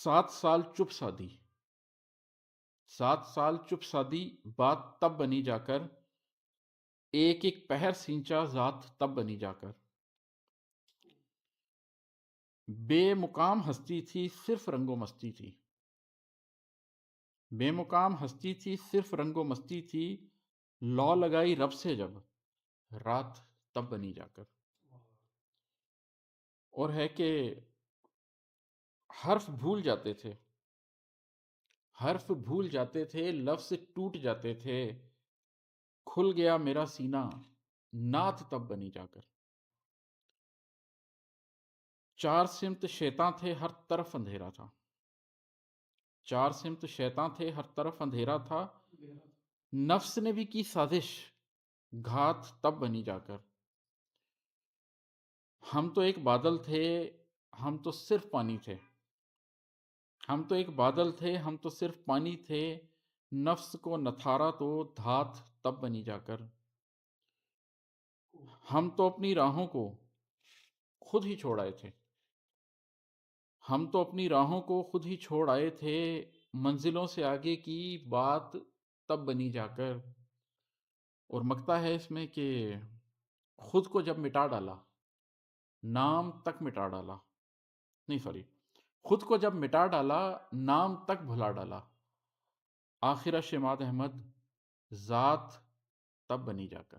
7 سال چپ سادھی، 7 سال چپ سادھی، بات تب بنی جا کر، ایک ایک پہر سینچا ذات تب بنی جا کر۔ بے مقام ہستی تھی صرف رنگ و مستی تھی، بے مقام ہستی تھی صرف رنگ و مستی تھی، لو لگائی رب سے جب، رات تب بنی جا کر۔ اور ہے کہ حرف بھول جاتے تھے، حرف بھول جاتے تھے، لفظ ٹوٹ جاتے تھے، کھل گیا میرا سینہ، نعت تب بنی جا کر۔ چار سمت شیطاں تھے، ہر طرف اندھیرا تھا، چار سمت شیطاں تھے، ہر طرف اندھیرا تھا، نفس نے بھی کی سازش، گھات تب بنی جا کر۔ ہم تو ایک بادل تھے، ہم تو صرف پانی تھے، ہم تو ایک بادل تھے، ہم تو صرف پانی تھے، نفس کو نتھارا تو دھات تب بنی جا کر۔ ہم تو اپنی راہوں کو خود ہی چھوڑ آئے تھے، ہم تو اپنی راہوں کو خود ہی چھوڑ آئے تھے، منزلوں سے آگے کی بات تب بنی جا کر۔ اور مکتا ہے اس میں کہ خود کو جب مٹا ڈالا، نام تک مٹا ڈالا، نہیں سوری، خود کو جب مٹا ڈالا، نام تک بھلا ڈالا، آخرہ شماد احمد ذات تب بنی جا کر۔